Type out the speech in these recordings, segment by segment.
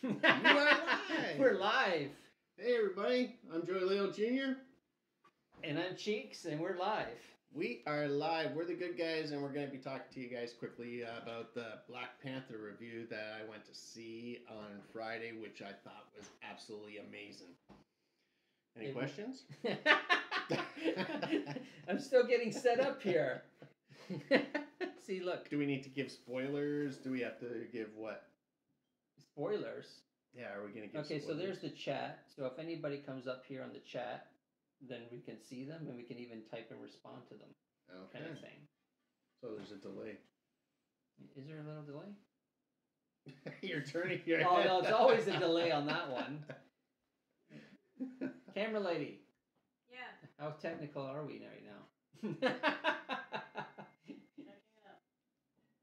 You are live. We're live. Hey everybody, I'm Joey Leo Jr. And I'm Cheeks, and we're live. We are live. We're the good guys, and we're going to be talking to you guys quickly about the Black Panther review that I went to see on Friday, which I thought was absolutely amazing. Any questions? I'm still getting set up here. See, look. Do we need to give spoilers? Do we have to give what? Spoilers? Yeah, are we going to give Okay, spoilers? so there's the chat. So if anybody comes up here on the chat, then we can see them, and we can even type and respond to them. Okay. Kind of thing. So there's a delay. Is there a little delay? You're turning your Oh, head. no, it's always a delay on that one. Camera lady. Yeah. How technical are we right now?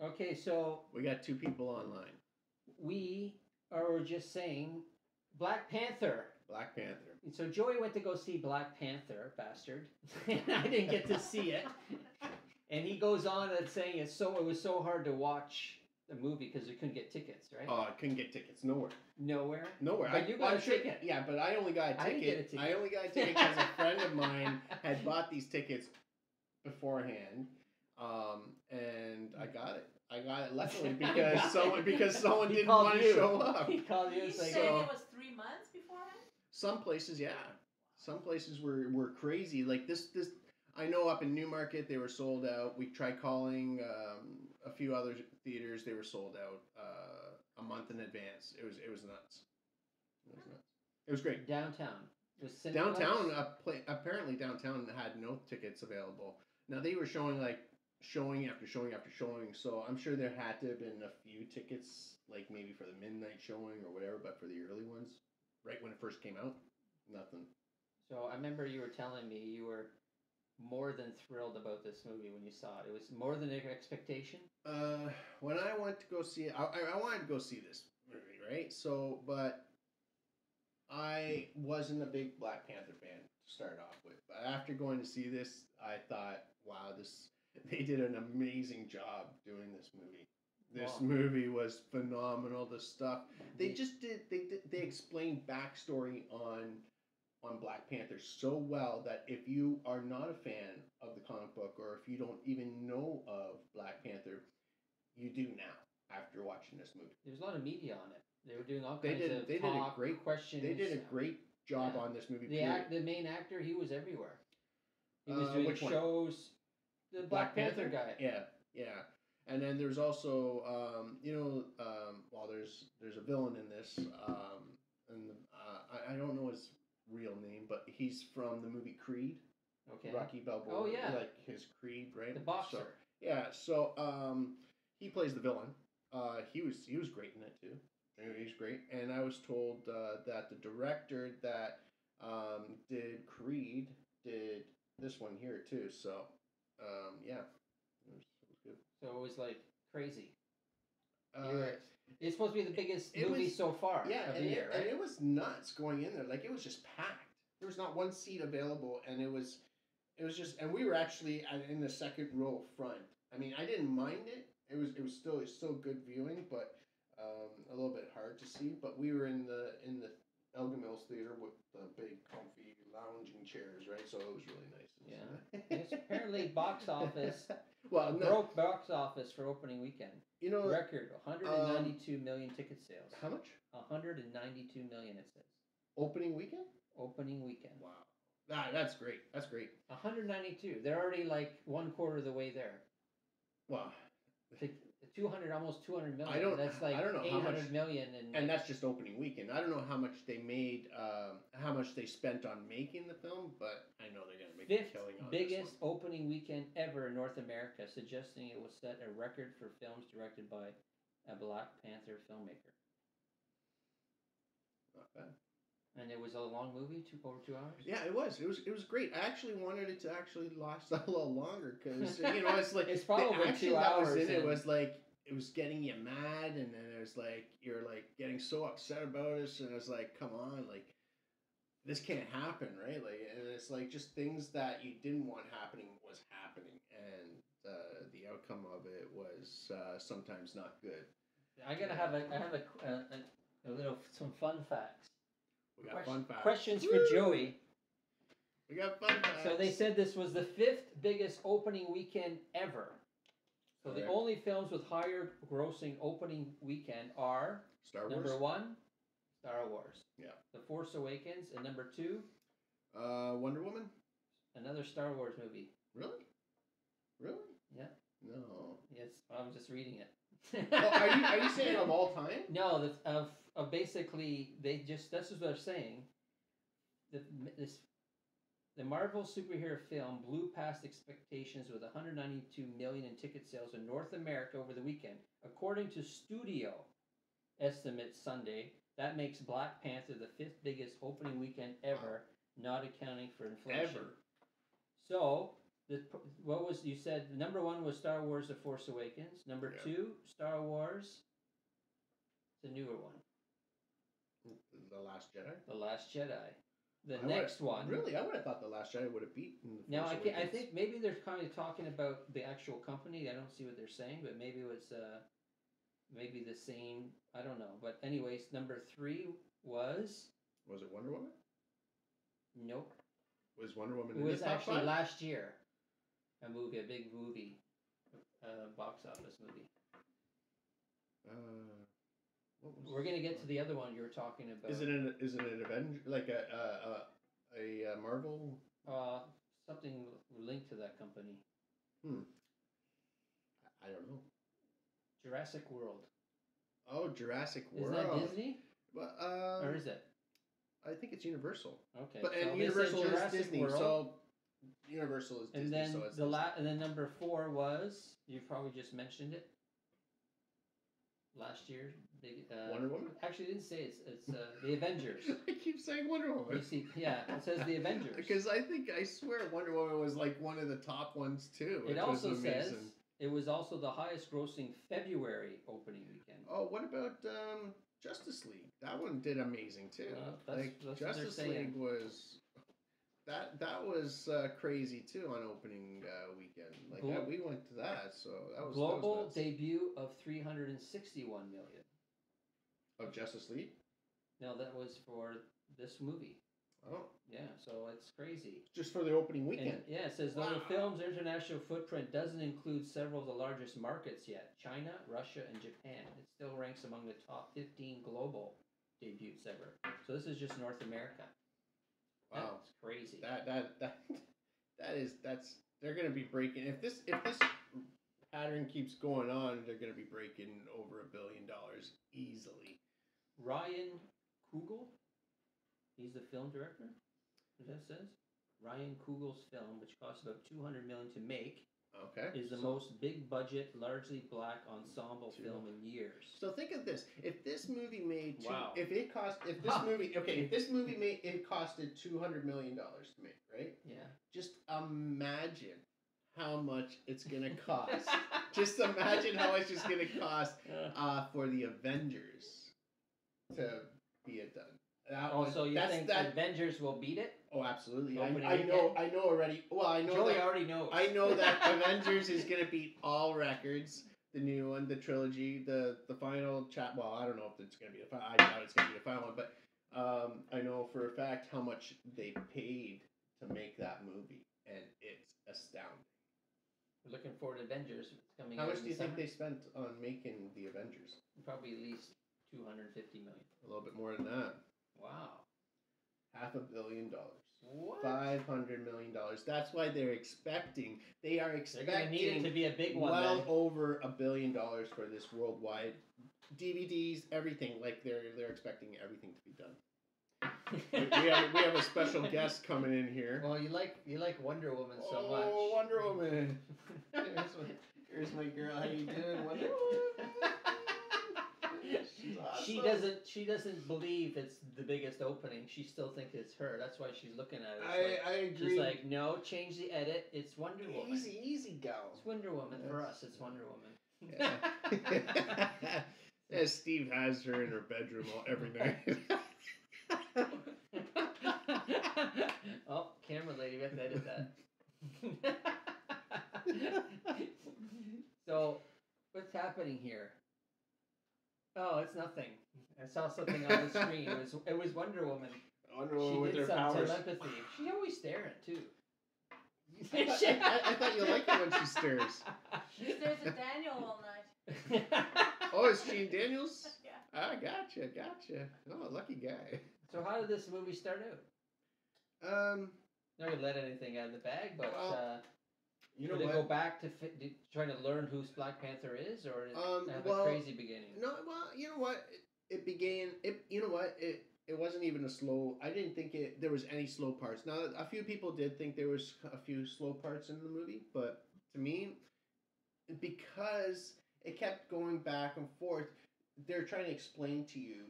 Okay, so We got two people online. we are just saying Black Panther. Black Panther. And so Joey went to go see Black Panther, bastard. And I didn't get to see it. And he goes on and saying it was so hard to watch the movie because we couldn't get tickets, right? Oh, I couldn't get tickets. Nowhere. Nowhere? Nowhere. But you got a ticket. Yeah, but I only got a ticket. I didn't get a ticket. I only got a ticket because a friend of mine had bought these tickets beforehand, and I got it. I got it luckily because someone didn't want to show up. He called you. You It's said like, it was 3 months beforehand? Some places, yeah. Some places were crazy. Like this. I know up in Newmarket they were sold out. We tried calling a few other theaters. They were sold out a month in advance. It was nuts. It was nuts. It was great. downtown. Was Downtown, apparently downtown had no tickets available. Now they were showing after showing after showing, so I'm sure there had to have been a few tickets, like maybe for the midnight showing or whatever, but for the early ones, right when it first came out, nothing. So I remember you were telling me you were more than thrilled about this movie when you saw it. It was more than your expectation? When I went to go see it, I wanted to go see this movie, right? So, but I wasn't a big Black Panther fan to start off with. But after going to see this, I thought, wow, they did an amazing job doing this movie. This movie was phenomenal. The stuff they just did, they explained backstory on Black Panther so well that if you are not a fan of the comic book or if you don't even know of Black Panther, you do now after watching this movie. There's a lot of media on it. They were doing all kinds of They did a great questions. They did a great job on this movie. The main actor, he was everywhere. He was doing which one? shows. The Black Panther guy. Yeah. And then there's also, well, there's a villain in this, and I don't know his real name, but he's from the movie Creed. Okay. Rocky Balboa. Oh yeah. Like his Creed, right? The boxer. So he plays the villain. He was great in it too. He's great. And I was told that the director that did Creed did this one here too. So yeah, it was good. So it was like crazy. It's supposed to be the biggest movie so far. Yeah, of the year, right? And it was nuts going in there. Like it was just packed. There was not one seat available, and it was just. And we were actually in the second row front. I mean, I didn't mind it. It was still good viewing, but a little bit hard to see. But we were in the Elgin Mills Theater with the big comfy lounging chairs, right? So it was really nice. Yeah. It's apparently box office. Well, broke box office for opening weekend. You know, record 192 million ticket sales. How much? 192 million. It says. Opening weekend. Opening weekend. Wow. That's great. That's great. 192. They're already like 1/4 of the way there. Wow. 200, almost 200 million. That's like I don't know 800 million, and that's just opening weekend. I don't know how much they made, how much they spent on making the film, but I know they're gonna make a killing on biggest this one. opening weekend ever in North America, suggesting it will set a record for films directed by a Black Panther filmmaker. Not bad. And it was a long movie, over 2 hours. Yeah, it was. It was great. I actually wanted it to actually last a little longer because it's like it's probably the 2 hours. That was in it was like it was getting you mad, and then it was like you're like getting so upset about it, and it's like, come on, like this can't happen, right? Like, and it's like just things that you didn't want happening was happening, and the outcome of it was sometimes not good. I have a little some fun facts. We got fun facts. Questions for Joey. We got fun facts. So they said this was the 5th biggest opening weekend ever. So the only films with higher grossing opening weekend are Star Wars. number 1, Star Wars. Yeah. The Force Awakens, and number 2, Wonder Woman. another Star Wars movie. Really? Really? Yeah. No. Yes, I was just reading it. Are you saying of all time? No, of basically this is what they're saying. The Marvel superhero film blew past expectations with 192 million in ticket sales in North America over the weekend, according to studio estimates Sunday. That makes Black Panther the 5th biggest opening weekend ever, not accounting for inflation. Ever. So, what was you said? Number 1 was Star Wars: The Force Awakens. Number 2, Star Wars, the newer one, The Last Jedi. The Last Jedi. The next one. Really, I would have thought The Last Jedi would have beaten. Now I think maybe they're kind of talking about the actual company. I don't see what they're saying, but maybe it was maybe the same. I don't know. But anyways, number 3 was. Was it Wonder Woman? Nope. Was Wonder Woman? It in was the top actually 5? last year. A big movie, box office movie. We're gonna get to the other one you were talking about. Is it an Avenger, like a Marvel? Something linked to that company. I don't know. Jurassic World. Oh, Jurassic World. Isn't that Disney? But, or is it? I think it's Universal. Okay. But so Universal is Jurassic Disney, World. so Universal is Disney. And then so it's and then number 4 was, you probably just mentioned it. Last year, Wonder Woman. Actually, it didn't say it's the Avengers. I keep saying Wonder Woman. You see, yeah, it says the Avengers. Because I swear Wonder Woman was like one of the top ones too. It also says it was also the highest grossing February opening weekend. Oh, what about Justice League? That one did amazing too. That's Justice League was that was crazy too on opening weekend. Like we went to that, so that was global debut of 361 million. Of Justice League? No, that was for this movie. Oh. Yeah, so it's crazy. Just for the opening weekend. And, yeah, it says though the film's international footprint doesn't include several of the largest markets yet, China, Russia, and Japan. It still ranks among the top 15 global debuts ever. So this is just North America. Wow, that's crazy. That's they're gonna be breaking if this pattern keeps going on, they're gonna be breaking over $1 billion easily. Ryan Coogler, he's the film director. That says Ryan Coogler's film, which cost about $200 million to make, is the most big budget, largely black ensemble film in years. So think of this: if this movie made, if this movie made, it costed $200 million to make, right? Yeah. Just imagine how much it's gonna cost. Just imagine how much it's gonna cost for the Avengers to be it done. So you think the Avengers will beat it? Oh, absolutely. I know already. Well, I know Joey already knows. I know that Avengers is going to beat all records. The new one, the trilogy, the final chat. Well, I don't know if it's going to be the final. I doubt it's going to be the final one, but I know for a fact how much they paid to make that movie, and it's astounding. We're looking forward to Avengers. It's coming. How much do you think they spent on making the Avengers? Probably at least $250 million. A little bit more than that. Wow. $500 million. What? $500 million. That's why they are expecting They're going to need it to be a big one. Well over $1 billion for this worldwide DVDs, everything. Like they're expecting everything to be done. we have a special guest coming in here. Well, you like Wonder Woman so much. Oh, Wonder Woman! Here's my girl. How you doing, Wonder Woman? She's awesome. She doesn't believe it's the biggest opening. She still thinks it's her. That's why she's looking at it. I agree. She's like, no, change the edit. It's Wonder Woman. Easy go. It's Wonder Woman for us. It's Wonder Woman. Yeah. Steve has her in her bedroom every night. Oh, camera lady, we have to edit that. So, what's happening here? Oh, it's nothing. I saw something on the screen. It was Wonder Woman. Wonder She Woman with did her some powers. telepathy. She's always staring too. I thought you liked it when she stirs. She stares at Daniel all night. Oh, it's Gene Daniels? Yeah. Ah, gotcha. Oh, lucky guy. So how did this movie start out? Not gonna let anything out of the bag, but You know did it what? go back to trying to learn who Black Panther is, or did it have well, a crazy beginning? No, well, you know what? It began. You know what? It wasn't even a slow. I didn't think there was any slow parts. Now, a few people did think there was a few slow parts in the movie, but to me, because it kept going back and forth, they're trying to explain to you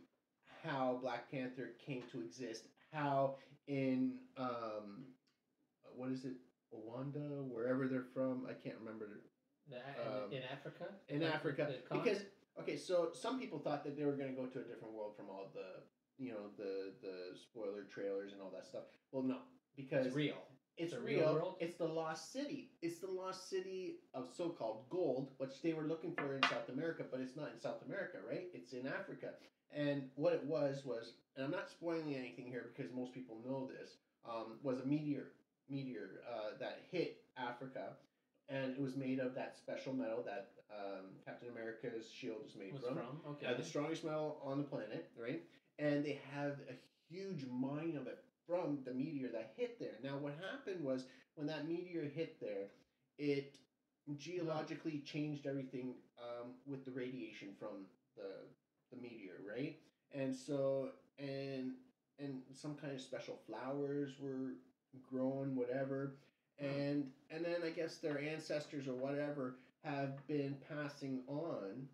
how Black Panther came to exist, how in what is it, Rwanda, wherever they're from, I can't remember. In Africa? In Like Africa, the because okay, so some people thought that they were going to go to a different world from all the the spoiler trailers and all that stuff. Well, no, because it's real. It's a real. real world? It's the lost city. It's the lost city of so-called gold, which they were looking for in South America, but it's not in South America, right? It's in Africa. And what it was, and I'm not spoiling anything here because most people know this, was a meteor that hit Africa, and it was made of that special metal that Captain America's shield is made from. Okay. The strongest metal on the planet, right? And they have a huge mine of it from the meteor that hit there. Now, what happened was when that meteor hit there, it geologically changed everything with the radiation from the meteor, right? And so and some kind of special flowers were grown, whatever, and then I guess their ancestors or whatever have been passing on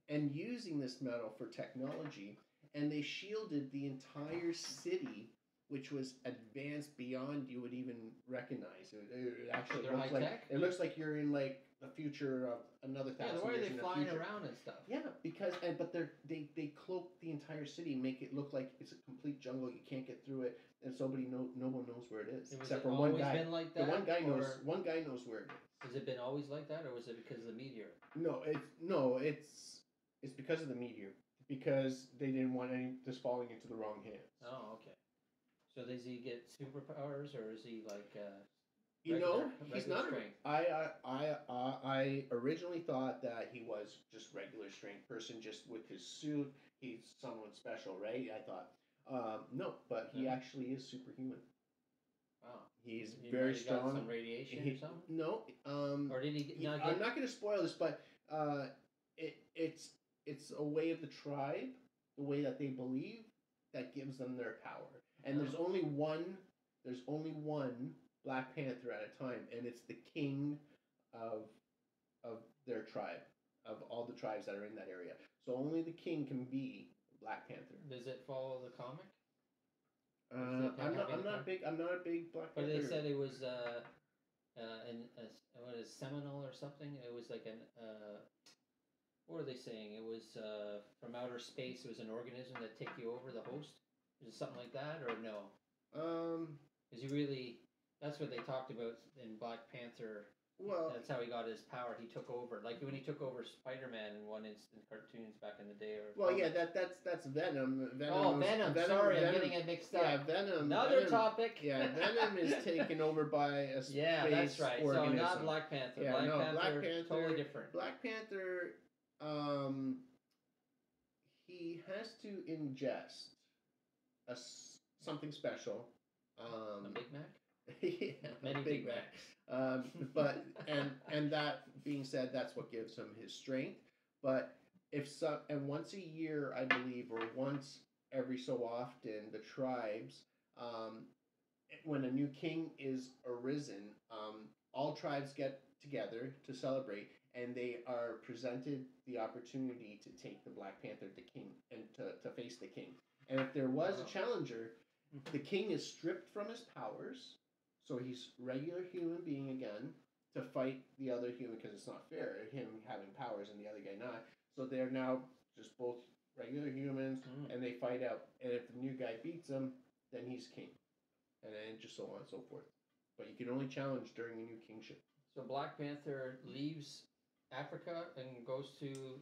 and using this metal for technology, and they shielded the entire city, which was advanced beyond you would even recognize. It actually They're looks like high-tech? it looks like you're in like the future of another Yeah, thousand why are years they in the flying future. around and stuff? Yeah, because but they cloak the entire city, make it look like it's a complete jungle. You can't get through it, and no one knows where it is except for one guy. Been like that, the or one guy knows where it is. Has it been always like that, or was it because of the meteor? It's because of the meteor, because they didn't want any this falling into the wrong hands. Oh, okay. So does he get superpowers, or is he like? He's not. Strength? I originally thought that he was just regular strength person, just with his suit. He's someone special, right? I thought, no, but he actually is superhuman. Wow. He's He very might have got strong. some radiation or something. No. Or did he not I'm get? not going to spoil this, but it's a way of the tribe, the way that they believe, that gives them their power. And there's only one Black Panther at a time, and it's the king of their tribe, of all the tribes that are in that area. So only the king can be Black Panther. Does it follow the comic? I'm not a big Black But Panther. they said it was what is Seminole or something? It was like what are they saying? It was from outer space. It was an organism that take you over, the host. Is it something like that, or no? Is he really? That's what they talked about in Black Panther. Well, that's how he got his power. He took over, like when he took over Spider-Man in one instant cartoons back in the day. That's Venom. Venom. Sorry, I'm getting it mixed up. Yeah, Venom. Another topic. Yeah, Venom is taken over by a space that's right. organism. So not Black Panther. Yeah, Black Panther, totally different. Black Panther, he has to ingest something special. A Big Mac. Yeah, Many Big Macs. But and that being said, that's what gives him his strength. But once a year, I believe, or once every so often, the tribes, when a new king is arisen, all tribes get together to celebrate, and they are presented the opportunity to take the Black Panther to king and to face the king. And if there was a challenger, the king is stripped from his powers. So he's regular human being again to fight the other human, because it's not fair, him having powers and the other guy not. So they're now just both regular humans, and they fight out. And if the new guy beats him, then he's king. And then just so on and so forth. But you can only challenge during a new kingship. So Black Panther leaves Africa and goes to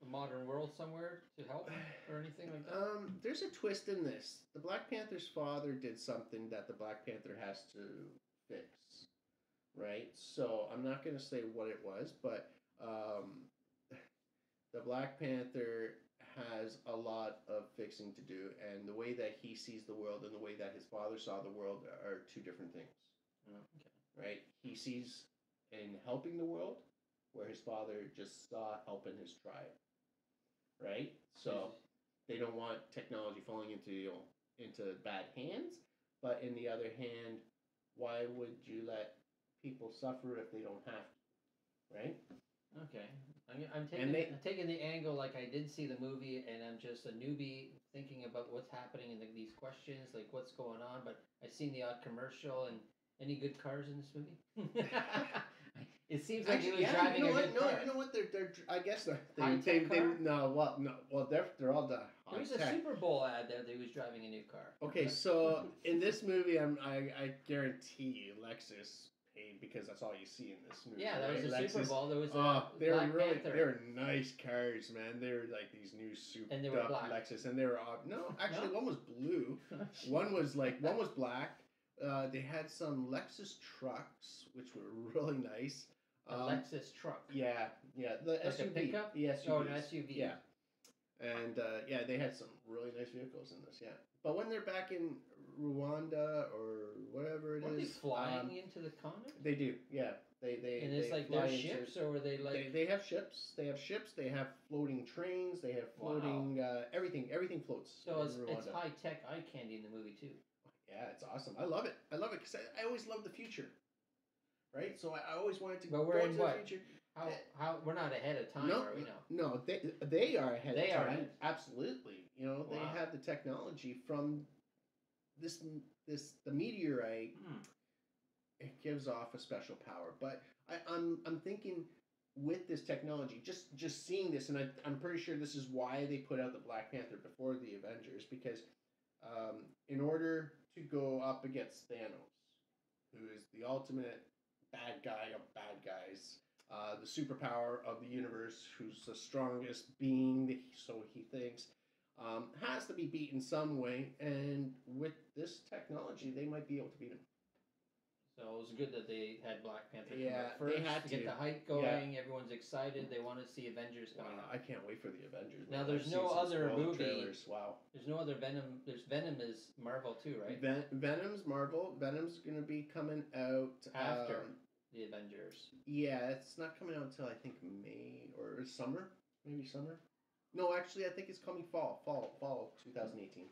a modern world somewhere to help or anything like that? There's a twist in this. The Black Panther's father did something that the Black Panther has to fix, right? So I'm not going to say what it was, but the Black Panther has a lot of fixing to do, and the way that he sees the world and the way that his father saw the world are two different things. Oh, okay. Right? He sees in helping the world where his father just saw helping his tribe. Right? So they don't want technology falling into bad hands, but in the other hand, why would you let people suffer if they don't have to? Right? Okay. I'm taking the angle like I did see the movie, and I'm just a newbie thinking about what's happening and these questions, like what's going on. But I've seen the odd commercial, and any good cars in this movie? It seems like he was driving a good car. No, you know what? They're I guess they're they're all done. There was a Super Bowl ad there that he was driving a new car. Okay, so in this movie, I guarantee you Lexus paid because that's all you see in this movie. Yeah, that right? was a Lexus, Super Bowl. There was a they were Black Panther. they were nice cars, man. They were like these new super And they were black. Lexus, and they were actually one was blue, one was black. They had some Lexus trucks, which were really nice. A Lexus truck. Yeah, the like SUV. A pickup? The SUV. Oh, an SUV. Yeah. And they had some really nice vehicles in this. Yeah, but when they're back in Rwanda or whatever it is, Were they flying into the continent? They do. Yeah, they. And it's like their ships, or were they like? They have ships. They have ships. They have floating trains. They have floating everything. Everything floats. So it's high tech eye candy in the movie too. Yeah, it's awesome. I love it. Because I always love the future. Right, so I always wanted to go into the future. How we're not ahead of time, are we now? No, they are ahead of time. Absolutely. You know, they have the technology from the meteorite. It gives off a special power. But I'm thinking with this technology, just seeing this, and I'm pretty sure this is why they put out the Black Panther before the Avengers, because in order to go up against Thanos, who is the ultimate bad guy of bad guys, the superpower of the universe, who's the strongest being, so he thinks, has to be beat in some way, and with this technology, they might be able to beat him. So it was good that they had Black Panther come Yeah, out first they had to get to. the hype going. Everyone's excited. They want to see Avengers coming out. I can't wait for the Avengers. Now, man. there's I've no seen some other spoiled movie. trailers. Wow. There's no other Venom. There's Venom is Marvel too, right? Venom's Marvel. Venom's going to be coming out After the Avengers. Yeah, it's not coming out until I think May or summer. Maybe summer. No, actually, I think it's coming fall 2018.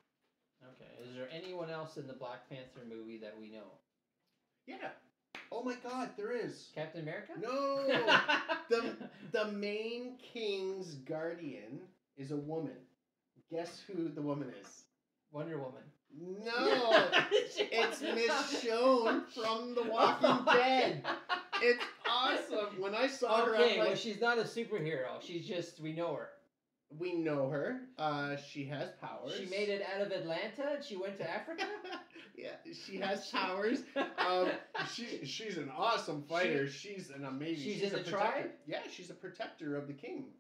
Okay. Is there anyone else in the Black Panther movie that we know? Yeah. Oh my God, there is. Captain America? No. the main king's guardian is a woman. Guess who the woman is? Wonder Woman. No. It's Michonne from The Walking Dead. It's awesome. When I saw her, Okay, well, she's not a superhero. She's just, we know her. We know her. She has powers. She made it out of Atlanta and she went to Africa? Yeah, she has powers. She's an awesome fighter. She's an amazing. She's in the tribe? Yeah, she's a protector of the king.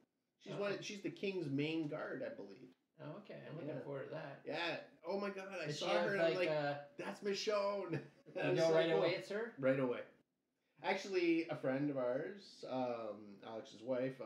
She's the king's main guard, I believe. Oh, okay. I'm looking forward to that. Yeah. Oh my God, I Does saw she have, her and I'm like, that's Michonne. You know right away it's her? Right away. Actually, a friend of ours, Alex's wife,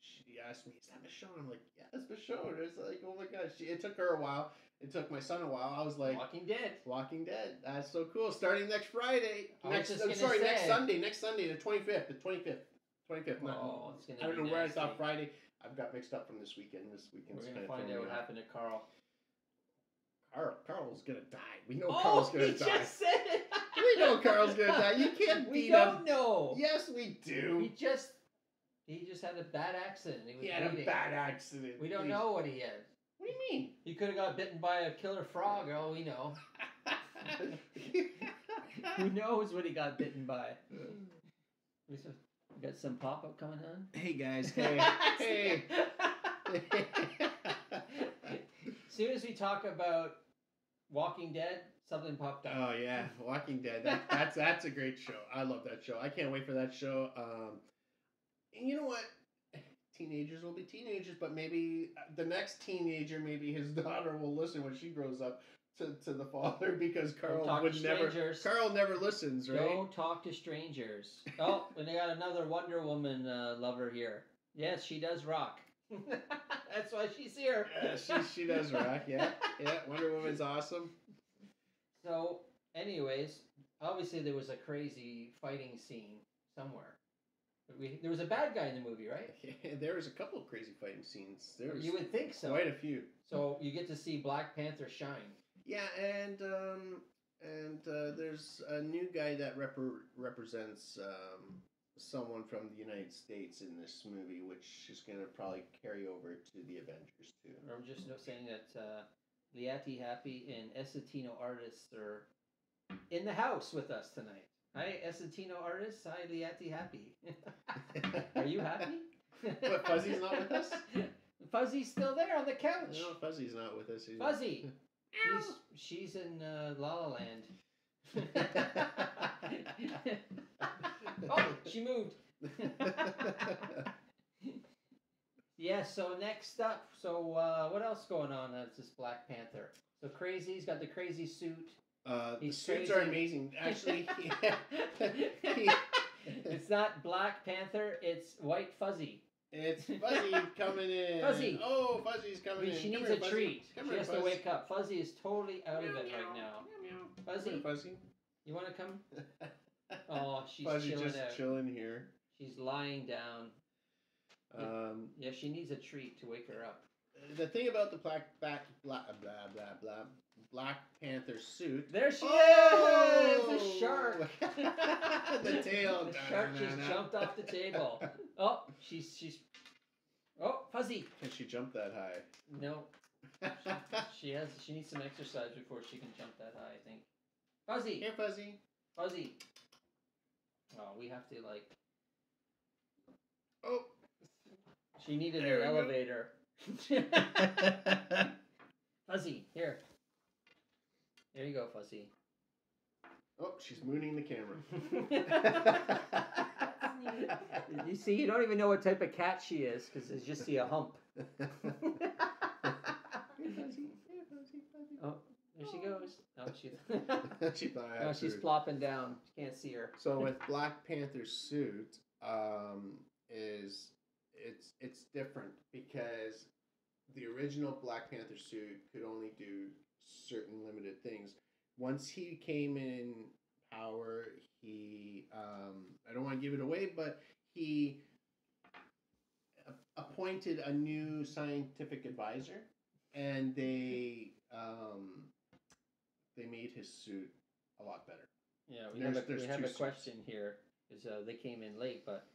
she asked me, "Is that Michonne?" I'm like, "Yeah, it's Michonne." It's like, oh my gosh. It took her a while. It took my son a while. I was like, Walking Dead. Walking Dead. That's so cool. Starting next Friday. Next Sunday, the 25th. The 25th. 25th. Oh, it's gonna be I don't know where I nasty. thought Friday. I've got mixed up from this weekend. This weekend's We're kind going to of find out what happened to Carl. Carl's gonna die. We know Carl's gonna die. Just said it. We know Carl's gonna die. You can't We beat don't him. know. Yes, we do. He just had a bad accident. He had bleeding. a bad accident. We don't know what he had. What do you mean? He could have got bitten by a killer frog. All we know. Who knows what he got bitten by? We got some pop up coming on. Hey guys. Hey. Hey. As soon as we talk about Walking Dead, something popped up. Oh yeah, Walking Dead. That's a great show. I love that show. I can't wait for that show. And you know what? teenagers will be teenagers, but maybe the next teenager, maybe his daughter will listen when she grows up to the father, because Carl would never. Carl never listens, right? Don't talk to strangers. Oh, and they got another Wonder Woman lover here. Yes, she does rock. That's why she's here. Yeah, she does rock. Yeah, Wonder Woman's awesome. So, anyways, obviously there was a crazy fighting scene somewhere. There was a bad guy in the movie, right? Yeah, there was a couple of crazy fighting scenes. You would think so. Quite a few. So you get to see Black Panther shine. Yeah, and there's a new guy that represents someone from the United States in this movie, which is going to probably carry over to the Avengers too. I'm just saying that Liati Happy and Essetino Artists are in the house with us tonight. Hi, Essetino Artists. Hi, Liati Happy. Are you happy? But Fuzzy's not with us? Fuzzy's still there on the couch. No, Fuzzy's not with us either. Fuzzy. She's in La La Land. Oh, she moved. Yeah, so next up, what else going on? That's this Black Panther. So crazy, he's got the crazy suit. The suits are amazing. Actually, it's not Black Panther, it's White Fuzzy. It's Fuzzy coming in. Fuzzy. Oh, Fuzzy's coming in. She needs a treat. She has to wake up. Fuzzy is totally out of it right now. Fuzzy. Fuzzy. You want to come? Oh, she's Fuzzy chilling just out. chilling here. She's lying down. Yeah, she needs a treat to wake her up. The thing about the Black Panther suit. There she is! The shark. The tail. The shark just jumped off the table. Oh, she's. Oh, Fuzzy. Can she jump that high? No. She needs some exercise before she can jump that high, I think. Fuzzy. Here, Fuzzy. Fuzzy. Oh, we have to like. Oh. She needed an elevator. Fuzzy, here. There you go, Fuzzy. Oh, she's mooning the camera. You see, you don't even know what type of cat she is because you just see a hump. Oh, there she goes. Oh, she thought I had no, she's plopping down. You can't see her. So with Black Panther's suit, it's different because the original Black Panther suit could only do certain limited things. Once he came in power, he I don't want to give it away, but he appointed a new scientific advisor, and they made his suit a lot better. Yeah, we have a question here because they came in late, but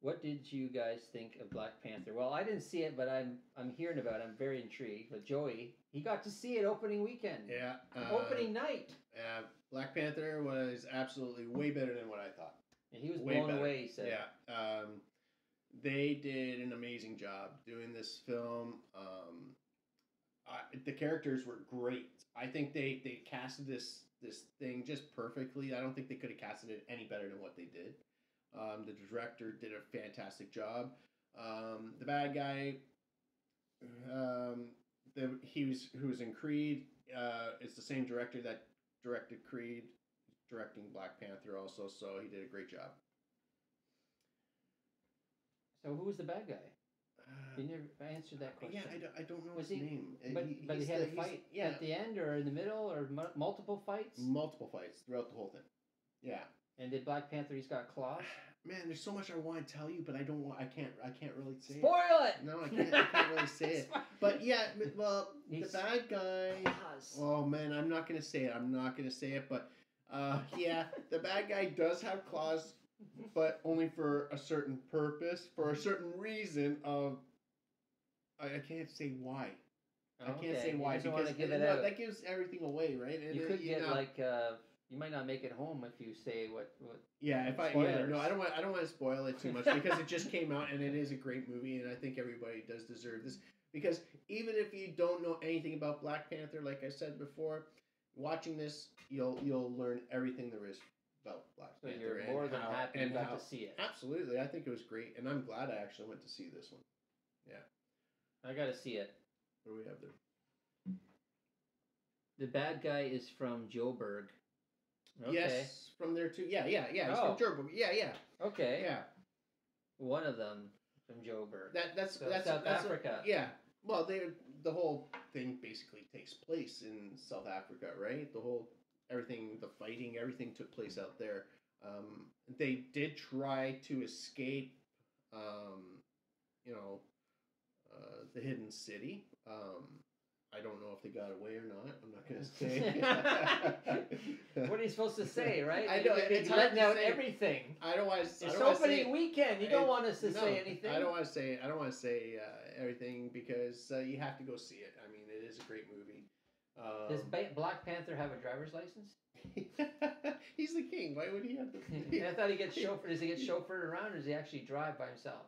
what did you guys think of Black Panther? Well, I didn't see it, but I'm hearing about it. I'm very intrigued. But Joey, he got to see it opening weekend. Yeah. Opening night. Yeah, Black Panther was absolutely way better than what I thought. And he was blown away, he said. Yeah. They did an amazing job doing this film. The characters were great. I think they casted this thing just perfectly. I don't think they could have casted it any better than what they did. The director did a fantastic job. The bad guy, who was in Creed, it's the same director that directed Creed, directing Black Panther also. So he did a great job. So who was the bad guy? You never answered that question. Yeah, I don't know his name. But he had a fight at the end, or in the middle, or multiple fights. Multiple fights throughout the whole thing. Yeah. And did Black Panther? He's got claws. Man, there's so much I want to tell you, but I can't really say. Spoil it. No, I can't really say it. But yeah, well, the bad guy. Oh man, I'm not gonna say it. But yeah, the bad guy does have claws, but only for a certain purpose, for a certain reason. I can't say why. I can't say why because that gives everything away, right? And you could get you might not make it home if you say what. Yeah, I don't want to spoil it too much because it just came out and it is a great movie and I think everybody does deserve this because even if you don't know anything about Black Panther, like I said before, watching this you'll learn everything there is about Black So Panther. you're and more than how- happy and you got how- to see it. Absolutely, I think it was great, and I'm glad I actually went to see this one. I got to see it. What do we have there? The bad guy is from Joburg. Okay. Yes, from there too. Yeah. He's Oh. from Joburg. Yeah. Okay. Yeah. One of them from Joburg. That's So that's South Africa. Yeah. Well, the whole thing basically takes place in South Africa, right? Everything, the fighting, everything took place out there. They did try to escape, you know, the hidden city. I don't know if they got away or not. I'm not gonna say. What are you supposed to say, right? I know, You're it's hard letting to out say. everything. I don't want to. It's opening weekend. You don't want us to No, say anything. I don't want to say. I don't want to say everything because you have to go see it. I mean, it is a great movie. Does Black Panther have a driver's license? He's the king. Why would he have to? I thought he gets chauffeured. Does he get chauffeured around, or does he actually drive by himself?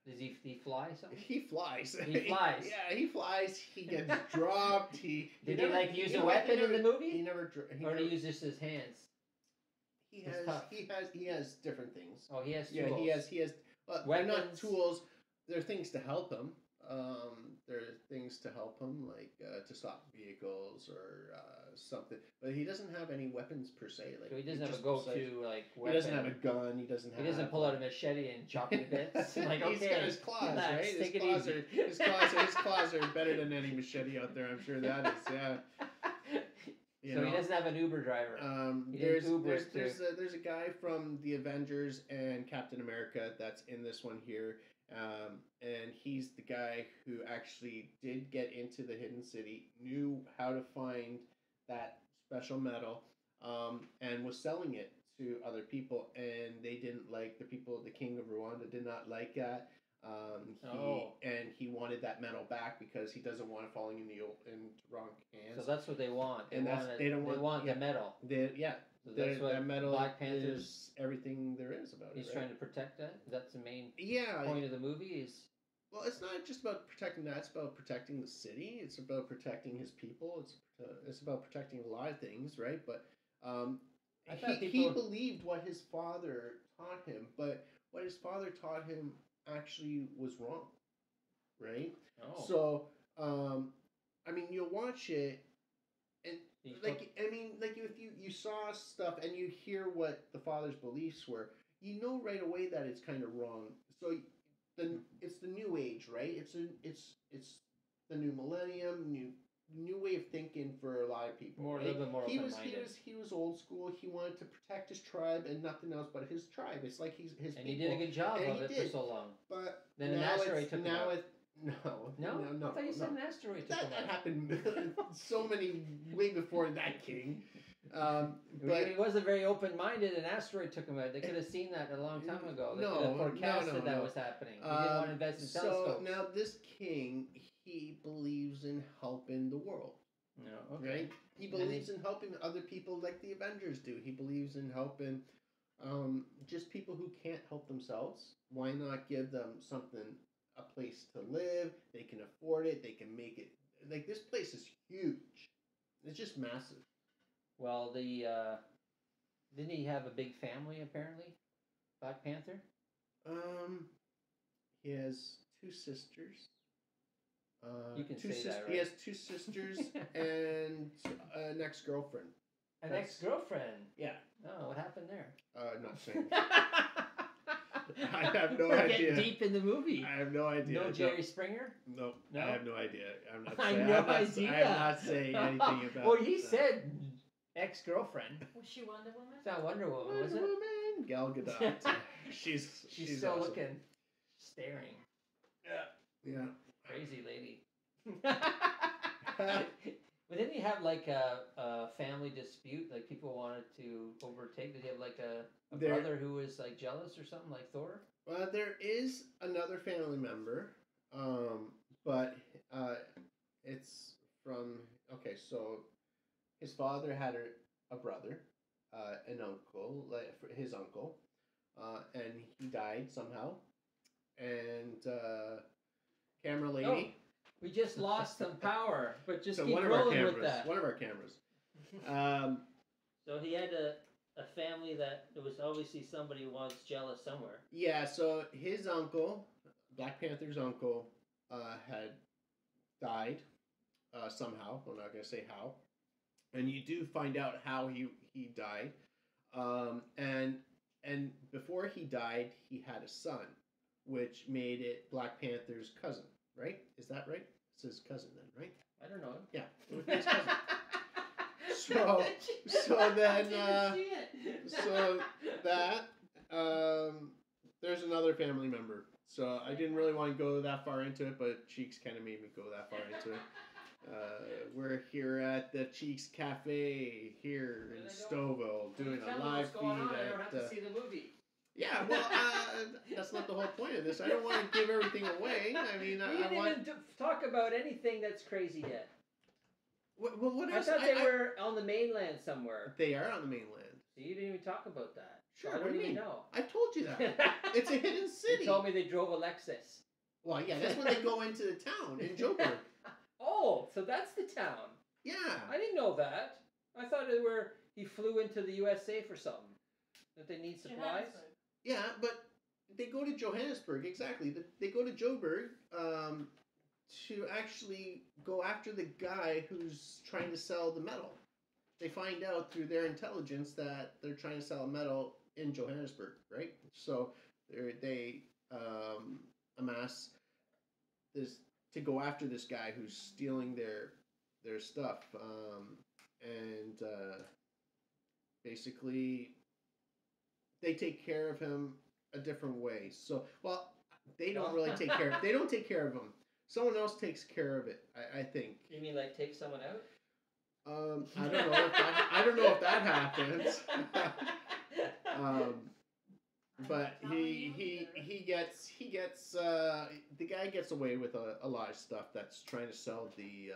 Does he fly something? He flies. He flies. Yeah, he flies. He gets dropped. Did he like use a weapon in the movie? He never. Or did he use just his hands? He He's has. tough. He has different things. Oh, he has tools. Yeah, he has. They're not Weapons. tools. They're things to help him. There are things to help him, like to stop vehicles or something. But he doesn't have any weapons per se. Like So he doesn't have a just go-to like He weapon. doesn't have a gun. He doesn't. He doesn't pull out a machete and chop it to bits. Like, He's okay, got his claws, relax, right? take it His easy. claws are better than any machete out there. I'm sure that is. Yeah. You So know? he doesn't have an Uber driver. He There's didn't Uber there's a guy from the Avengers and Captain America that's in this one here, and he's the guy who actually did get into the hidden city, knew how to find that special metal, and was selling it to other people, and they didn't like the king of Rwanda did not like that. And he wanted that metal back because he doesn't want it falling into wrong hands. So that's what they want. They And want that's- it, they don't they want- want yeah. the metal. So That that's what metal Black Panther's. is everything there is about He's it. trying to protect that. That's the main Yeah. point of the movie. Is Well, it's not just about protecting that. It's about protecting the city. It's about protecting his people. It's about protecting a lot of things, right? But I thought he people- believed what his father taught him, but what his father taught him actually was wrong, right? oh, So, I mean, you'll watch it, and he like, took- I mean, like if you saw stuff and you hear what the father's beliefs were, you know right away that it's kind of wrong. So, it's the new age, right? It's the new millennium, new way of thinking for a lot of people. More- a right? little bit more He was open-minded. he was old school. He wanted to protect his tribe and nothing else but his tribe. It's like his and people. he did a good job And of he it for did. so long. But Then an now asteroid it's, took him now out. it no. No, I thought you said an asteroid took That him out. happened so many way before that king. But He wasn't very open-minded. An asteroid took him out. They could have seen that a long time ago. They could have forecasted that was happening. They didn't want to invest in so telescopes. now this king, he believes in helping the world, No, okay. right? He believes in helping other people like the Avengers do. He believes in helping just people who can't help themselves. Why not give them something, a place to live? They can afford it. They can make it. Like, this place is huge. It's just massive. Well, didn't he have a big family apparently? Black Panther. He has two sisters. You can two say that, He right? has two sisters and an ex-girlfriend. An That's- ex-girlfriend. Yeah. Oh, what happened there? Not saying. I have no We're idea. getting deep in the movie. I have no idea. No Jerry Springer. No, No? I have no idea. I'm not I saying. have no I'm not, idea. I'm not saying anything about. Well, he said ex-girlfriend. Was she Wonder Woman? It's not Wonder Woman, was Wonder it? Woman, Gal Gadot. she's She's still awesome. looking, staring. Yeah. Crazy lady. But didn't he have like a family dispute? Like people wanted to overtake. Did he have like a There- brother who was like jealous or something, like Thor? Well, there is another family member, but it's from so his father had a brother, an uncle, like his uncle, and he died somehow, and camera lady. We just lost some power, but just So keep one of our rolling cameras. with that. One of our cameras. So he had to. a family that there was obviously somebody who was jealous somewhere. Yeah, so his uncle, Black Panther's uncle, had died somehow. I'm not going to say how. And you do find out how he died. And before he died, he had a son, which made it Black Panther's cousin, right? Is that right? It's his cousin then, right? I don't know. Yeah, it would be his cousin. So that there's another family member. So I didn't really want to go that far into it, but Cheeks kind of made me go that far into it. We're here at the Cheeks Cafe here in Stouffville doing a live feed. I don't have to see the movie. Yeah, well, that's not the whole point of this. I don't want to give everything away. I mean, we didn't even talk about anything that's crazy yet. What else? I thought they were on the mainland somewhere. They are on the mainland. So you didn't even talk about that. Sure. So What do you mean? Know. I told you that. It's a hidden city. You told me they drove a Lexus. Well, yeah, that's when they go into the town in Joburg. Oh, so that's the town. Yeah. I didn't know that. I thought he flew into the USA for something. That they need supplies. Yeah, but they go to Johannesburg, exactly. They go to Joburg to actually go after the guy who's trying to sell the metal. They find out through their intelligence that they're trying to sell metal in Johannesburg, right? So they amass this to go after this guy who's stealing their stuff, and basically they take care of him a different way. So, well, they don't really take care. They don't take care of him. Someone else takes care of it. I think. You mean like take someone out? I don't know. I don't know if that happens. But he gets the guy gets away with a lot of stuff that's trying to sell the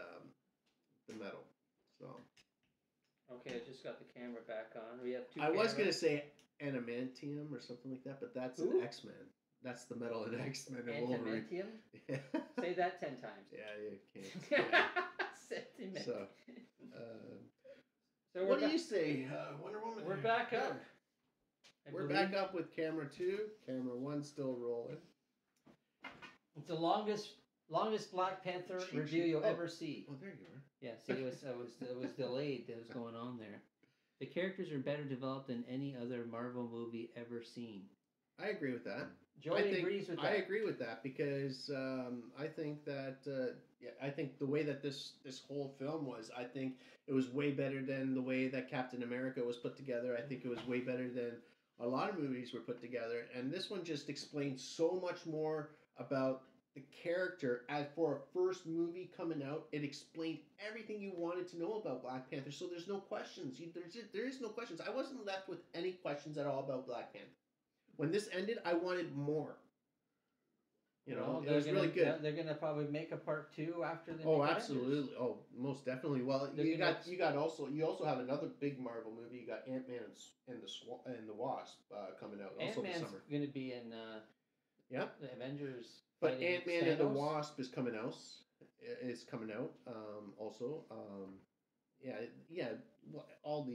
metal. So. Okay, I just got the camera back on. We have two. I was gonna say adamantium or something like that, but that's an X-Men. That's the metal in X-Men and Wolverine. Adamantium? Yeah. Say that 10 times. Yeah, you can't. Yeah. So what do you say, Wonder Woman? We're back up. We're back up with camera 2. Camera 1 still rolling. It's the longest Black Panther review you'll ever see. Oh, there you are. Yeah, see, it was delayed. That was going on there. The characters are better developed than any other Marvel movie ever seen. I agree with that. Joey agrees with that. I agree with that because I think that I think the way that this whole film was, I think it was way better than the way that Captain America was put together. I think it was way better than a lot of movies were put together, and this one just explains so much more about the character. As for a first movie coming out, it explained everything you wanted to know about Black Panther. So there's no questions. There is no questions. I wasn't left with any questions at all about Black Panther. When this ended, I wanted more. You know, it was really good. They're gonna probably make a part 2 after the. Oh, absolutely! Oh, most definitely. Well, you also have another big Marvel movie. You got Ant-Man and the Wasp coming out also this summer. Ant-Man's gonna be in. The Avengers. But Ant-Man and the Wasp is coming out. It's coming out also. All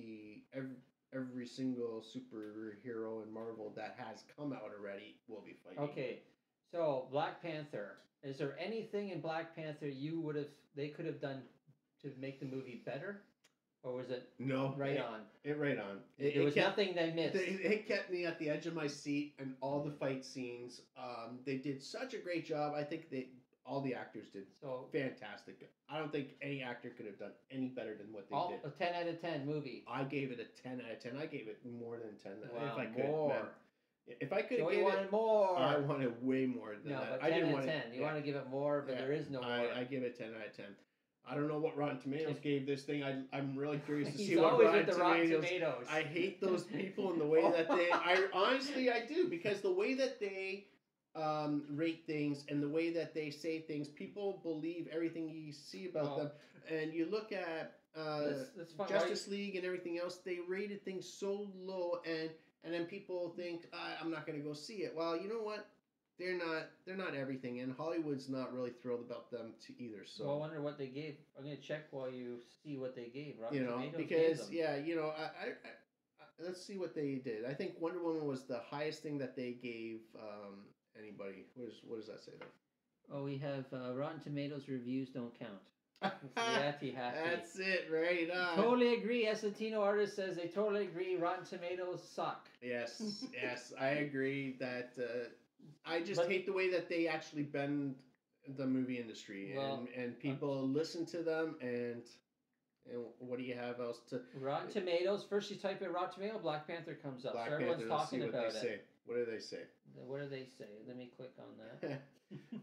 every single superhero in Marvel that has come out already will be fighting. Okay, so Black Panther. Is there anything in Black Panther they could have done to make the movie better, or was it right on? It was nothing they missed. It kept me at the edge of my seat, and all the fight scenes. They did such a great job. I think all the actors did fantastic. I don't think any actor could have done any better than what they did. A 10 out of 10 movie. I gave it a 10 out of 10. I gave it more than 10. Wow, if I could. More. Man. If I could have given it more. I wanted way more than that. But 10 out of 10. You want to give it more, but there is no more. I give it 10 out of 10. I don't know what Rotten Tomatoes gave this thing. I'm really curious to see what Rotten Tomatoes. I hate those people and the way that they. I do, because the way that they rate things and the way that they say things, people believe everything you see about them. And you look at Justice League and everything else, they rated things so low, and then people think I'm not going to go see it. Well, you know what? They're not everything, and Hollywood's not really thrilled about them either. So I wonder what they gave. I'm going to check while you see what they gave. Rotten Tomatoes because let's see what they did. I think Wonder Woman was the highest thing that they gave anybody. What does that say there? Oh, we have Rotten Tomatoes reviews don't count. That's That's it, right? Totally agree. Esatino artist says they totally agree. Rotten Tomatoes suck. Yes, yes, I agree that I just hate the way that they actually bend the movie industry, and people listen to them, and what do you have else to? Rotten Tomatoes. First, you type in Rotten Tomato, Black Panther comes up. Black so everyone's Panther, let's see talking what about they it. say. What do they say? What do they say? Let me click on that.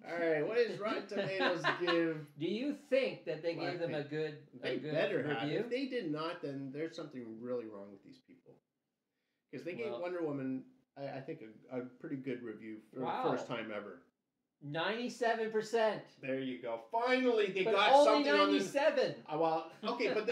All right, what does Rotten Tomatoes give? Do you think that they Black gave them a good better have. review? If they did not, then there's something really wrong with these people. Because they gave Wonder Woman, I think, a pretty good review for the first time ever. 97%. There you go. Finally, they but got only something 97. on this. Well, okay, but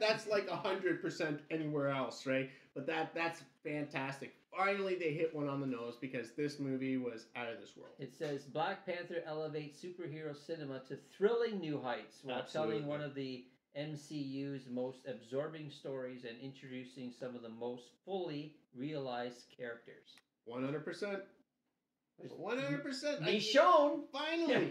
that's like 100% anywhere else, right? But that's fantastic. Finally, they hit one on the nose because this movie was out of this world. It says Black Panther elevates superhero cinema to thrilling new heights while telling one of the MCU's most absorbing stories and introducing some of the most fully realized characters. 100%. 100%. Michonne. Finally.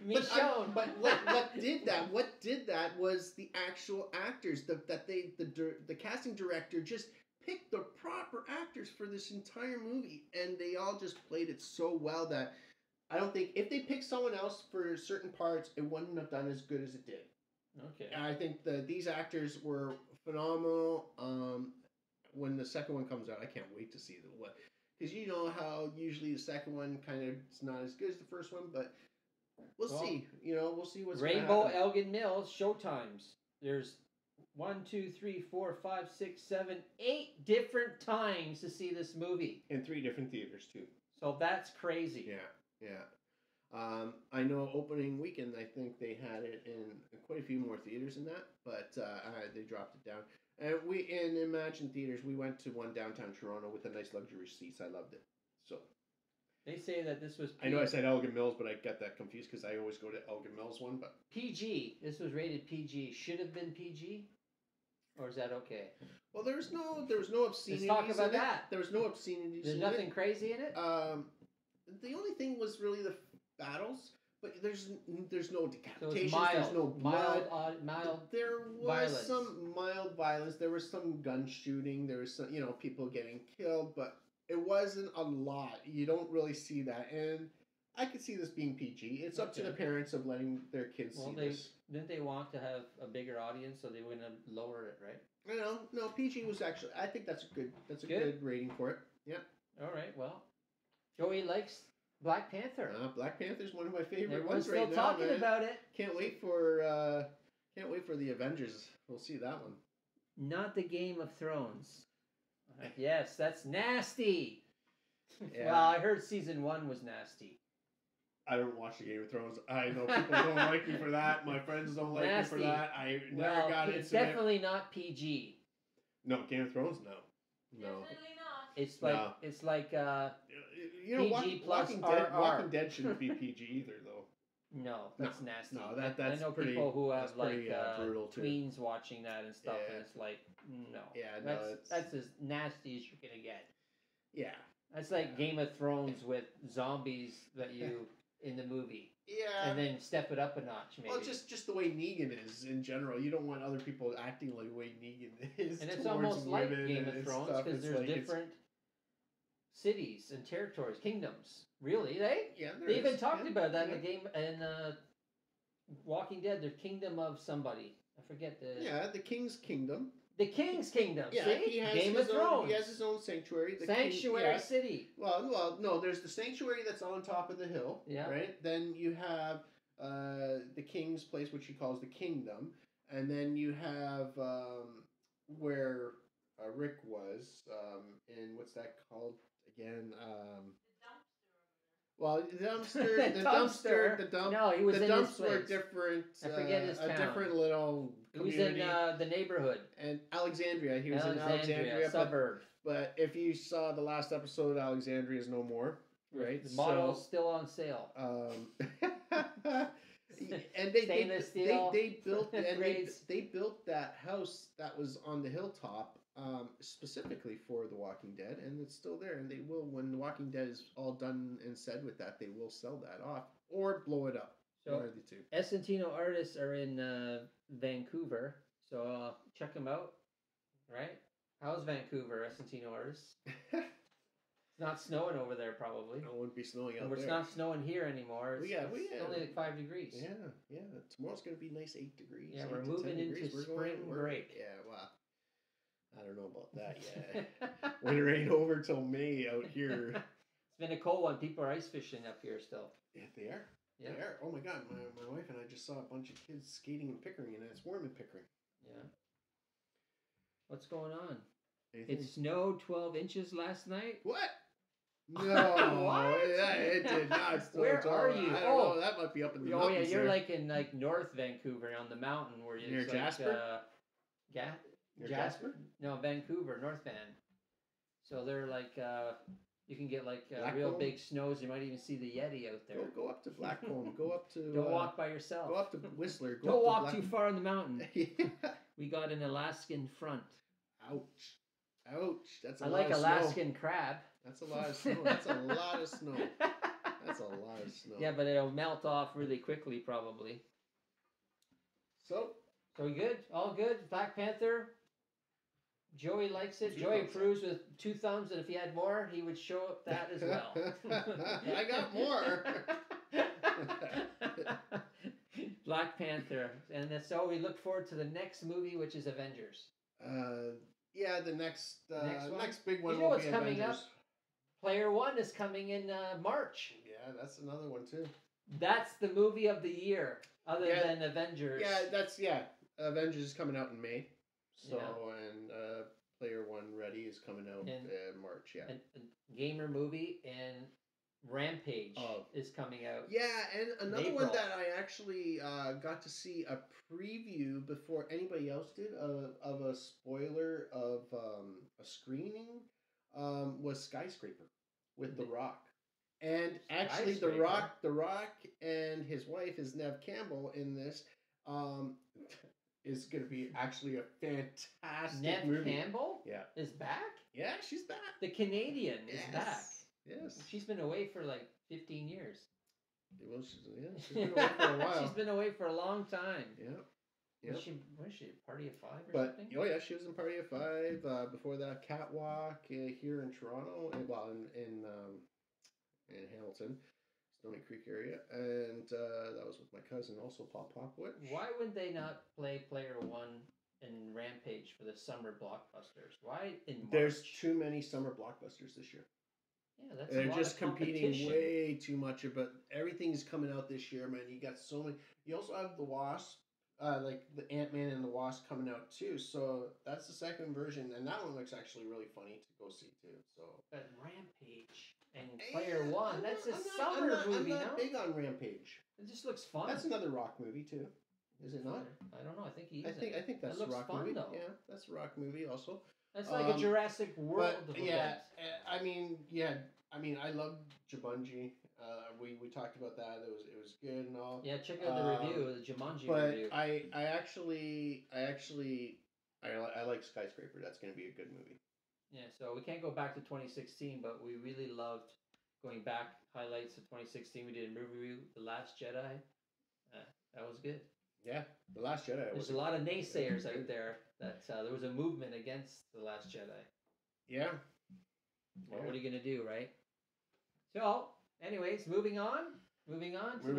Michonne. But what did that? What did that was the actual actors. The casting director just picked the proper actors for this entire movie, and they all just played it so well that I don't think if they picked someone else for certain parts, it wouldn't have done as good as it did. Okay. And I think these actors were phenomenal. When the second one comes out, I can't wait to see what. Because you know how usually the second one kind of is not as good as the first one, but we'll see. We'll see what's Rainbow gonna happen. Elgin Mills showtimes. There's 1, 2, 3, 4, 5, 6, 7, 8 different times to see this movie. In 3 different theaters too. So that's crazy. Yeah. I know opening weekend, I think they had it in quite a few more theaters than that, but they dropped it down. And we in Imagine Theaters, we went to one downtown Toronto with the nice luxury seats. I loved it. So they say that this was. I know I said Elgin Mills, but I get that confused because I always go to Elgin Mills one. But PG. This was rated PG. Should have been PG, or is that okay? Well, there was no obscenities. Let's talk about that. There was no obscenities. There's nothing crazy in it. The only thing was really the battles. But there's no decapitations. So there's no blood. Mild. There was violence. some mild violence. There was some gun shooting. There was some, people getting killed, but it wasn't a lot. You don't really see that, and I could see this being PG. It's up to the parents of letting their kids see this. Didn't they want to have a bigger audience, so they were gonna lower it, right? No. PG was actually. I think that's a good rating for it. Yeah. All right. Well, Joey likes Black Panther. Black Panther's one of my favorite Everyone's ones right now. still talking about it. Can't wait for the Avengers. We'll see that one. Not the Game of Thrones. Yes, that's nasty. Yeah. Well, I heard season 1 was nasty. I don't watch the Game of Thrones. I know people don't like me for that. My friends don't like me for that. I never got into it. It's definitely not PG. No, Game of Thrones, no. Definitely not. It's like PG plus Walking Dead shouldn't be PG either, though. No, that's nasty. No, that's I know pretty, people who have brutal too. tweens watching that and stuff, and it's like, no. Yeah, that's as nasty as you're gonna get. Yeah. That's like Game of Thrones with zombies that you in the movie. Yeah. And then step it up a notch, maybe. Well, just the way Negan is in general. You don't want other people acting like the way Negan is. And it's almost like Game of Thrones because there's like different cities and territories, kingdoms. Really, they even talked about that in the game in Walking Dead. The kingdom of somebody. I forget the. Yeah, the King's Kingdom. The King's Kingdom. Yeah, see? he has Game of Thrones. He has his own sanctuary. Sanctuary City. Well, no. There's the sanctuary that's on top of the hill. Yeah. Right. Then you have the King's place, which he calls the Kingdom, and then you have where Rick was in what's that called again? Well, the dumpster, No, he was the in dumps his place. were different. I forget his town. A different little community. He was in the neighborhood. And Alexandria. He was in Alexandria. Suburb. But if you saw the last episode, Alexandria is no more. Right? The model's still on sale. And they Stainless steel. they built and they built that house that was on the hilltop specifically for The Walking Dead, and it's still there. And they will, when The Walking Dead is all done and said with that, they will sell that off or blow it up. So One of the two. Escentino artists are in Vancouver, so check them out. Right? How's Vancouver, Escentino artists? It's not snowing over there, probably. It wouldn't be snowing out It's there. not snowing here anymore. It's, it's only like 5 degrees. Yeah. Tomorrow's gonna be nice 8 degrees. Yeah, 8 we're to moving 10 into degrees. spring break. Yeah, well, I don't know about that yet. Winter ain't over till May out here. It's been a cold one. People are ice fishing up here still. Yeah, they are. Yeah. They are. Oh my God, my wife and I just saw a bunch of kids skating in Pickering, and it's warm in Pickering. Yeah. What's going on? Anything? It snowed 12 inches last night. What? No, What? Yeah, it did not. Where are you? I don't know. That might be up in the Oh yeah, mountains you're there. like in like North Vancouver on the mountain where you Near Jasper? Near Jasper? No, Vancouver, North Van. So they're like you can get like real Blackcomb? big snows. You might even see the Yeti out there. Go up to Blackcomb. Go up to. Don't walk by yourself. Go up to Whistler. Go Don't up to walk too far on the mountain. Yeah. We got an Alaskan front. Ouch. That's a I lot like of Alaskan crab. That's a lot of snow. That's a lot of snow. That's a lot of snow. Yeah, but it'll melt off really quickly, probably. So we good? All good? Black Panther? Joey likes it. Joey approves with 2 thumbs, and if he had more, he would show up that as well. I got more. Black Panther. And so we look forward to the next movie, which is Avengers. Yeah, the next one? next big one You know will what's be coming Avengers. up? Player One is coming in March. Yeah, that's another one too. That's the movie of the year, other than Avengers. Yeah, Avengers is coming out in May. So Yeah. and Player One Ready is coming out in March. Yeah. A gamer movie and Rampage is coming out. Yeah, and another April. one that I actually got to see a preview before anybody else did of a spoiler of a screening was Skyscraper with The Rock. And actually, The Rock and his wife is Nev Campbell in this. Is going to be actually a fantastic Nev movie. Campbell Yeah. is back? Yeah, she's back. The Canadian is back. Yes. She's been away for like 15 years. Well, she's been away for a while. She's been away for a long time. Yeah. Was she Party of Five or But something? oh yeah, she was in Party of Five. Before that, Catwalk here in Toronto, in Hamilton, Stony Creek area, and that was with my cousin, also Paul Popowich. Why would they not play Player One and Rampage for the summer blockbusters? Why in March? There's too many summer blockbusters this year. Yeah, that's They're a lot just of competing competition. way too much. But everything's coming out this year, man. You got so many. You also have the Wasp. Like the Ant-Man and the Wasp coming out too, so that's the second version, and that one looks actually really funny to go see too. So, but Rampage and Player One, that's a summer movie, I'm not no? big on Rampage. It just looks fun. That's another Rock movie too, is it not? I don't know. I think he is. I think that's It looks a Rock fun, movie. though. Yeah, that's a Rock movie also. That's like a Jurassic World. But of yeah, events. I mean, I love Jumanji. We talked about that. It was good and all. Yeah, check out the review, the Jumanji But review. I like Skyscraper. That's going to be a good movie. Yeah, so we can't go back to 2016, but we really loved going back. Highlights of 2016. We did a movie review, The Last Jedi. That was good. Yeah, The Last Jedi. There's a lot of naysayers out there that there was a movement against The Last Jedi. Yeah. Well, what are you going to do, right? So, anyways, moving on. So Moving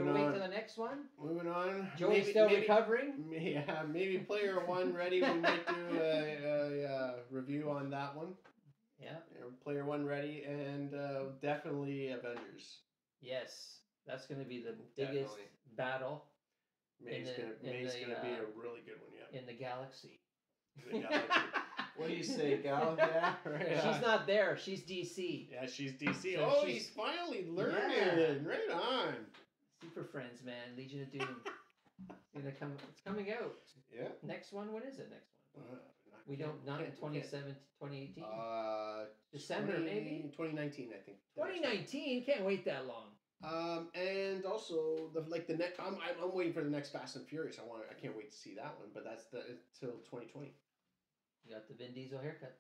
we'll wait on. for the next one. Moving on. Joey's still recovering. Yeah, maybe Player One Ready. We might do a review on that one. Yeah. Player One Ready, and definitely Avengers. Yes, that's going to be the biggest battle May's gonna be a really good one. Yeah. in the galaxy. The galaxy. What do you say, Gal? Yeah, right. She's not there. She's DC. Yeah, she's DC. So he's finally learning. Yeah. Right on. Super Friends, man. Legion of Doom. It's coming out. Yeah. Next one. When is it? Next one. We don't. Not in 2018. December maybe. 2019, I think. 2019. Can't wait that long. And also the next. I'm waiting for the next Fast and Furious. I can't wait to see that one. But that's till 2020. You got the Vin Diesel haircut.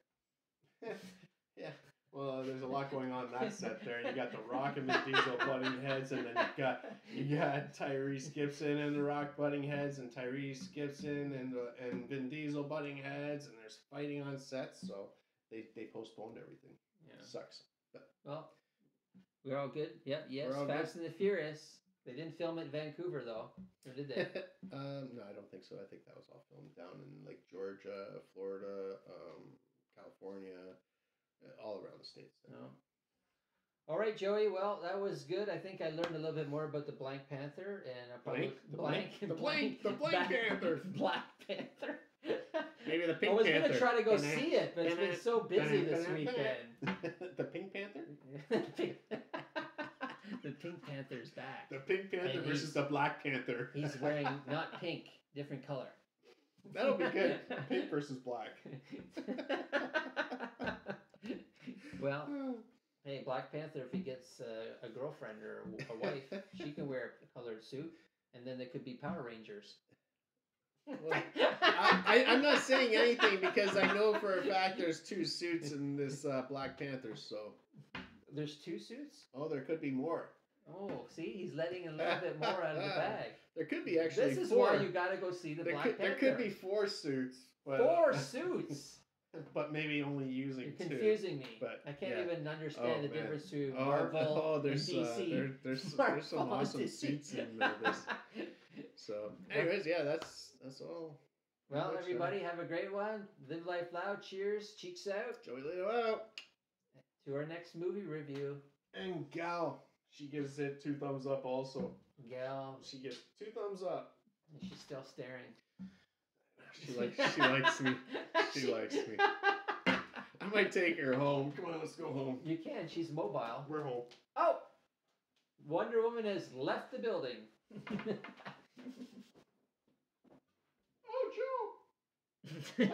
Yeah. Well, there's a lot going on in that set there. You got The Rock and Vin Diesel butting heads, and then you got Tyrese Gibson and The Rock butting heads, and Tyrese Gibson and Vin Diesel butting heads, and there's fighting on sets. So they postponed everything. Yeah. Sucks. But well, we're all good. Yep. Yes. We're all Fast and the Furious. They didn't film it in Vancouver though, or did they? No, I don't think so. I think that was all filmed down in like Georgia, Florida, California. All around the States. No. All right, Joey. Well, that was good. I think I learned a little bit more about the Black Panther and The Blank Panther. Black Panther. Maybe the Pink Panther. I was gonna try to go see it, but it's been so busy this weekend. The Pink Panther. The Pink Panther's back. The Pink Panther versus the Black Panther. He's wearing not pink, different color. That'll be good. Pink versus black. Well, hey, Black Panther, if he gets a girlfriend or a wife, she can wear a colored suit, and then they could be Power Rangers. Well, I'm not saying anything because I know for a fact there's 2 suits in this Black Panther, so... There's 2 suits? Oh, there could be more. Oh, see? He's letting a little bit more out of the bag. There could be actually 4. This is why you gotta go see the Black Panther. There could be 4 suits. But, 4 suits? But maybe only using You're 2. confusing me. But, I can't even understand the difference between Marvel and there's, DC. There's some awesome suits in this. So, anyways, yeah, that's all. Well, everybody, have a great one. Live life loud. Cheers. Cheeks out. Joey Lito out. To our next movie review. And Gal, she gives it 2 thumbs up also. Gal. She gives 2 thumbs up. And she's still staring. She likes me. She likes me. I might take her home. Come on, let's go home. You can. She's mobile. We're home. Oh! Wonder Woman has left the building. Oh, Joe!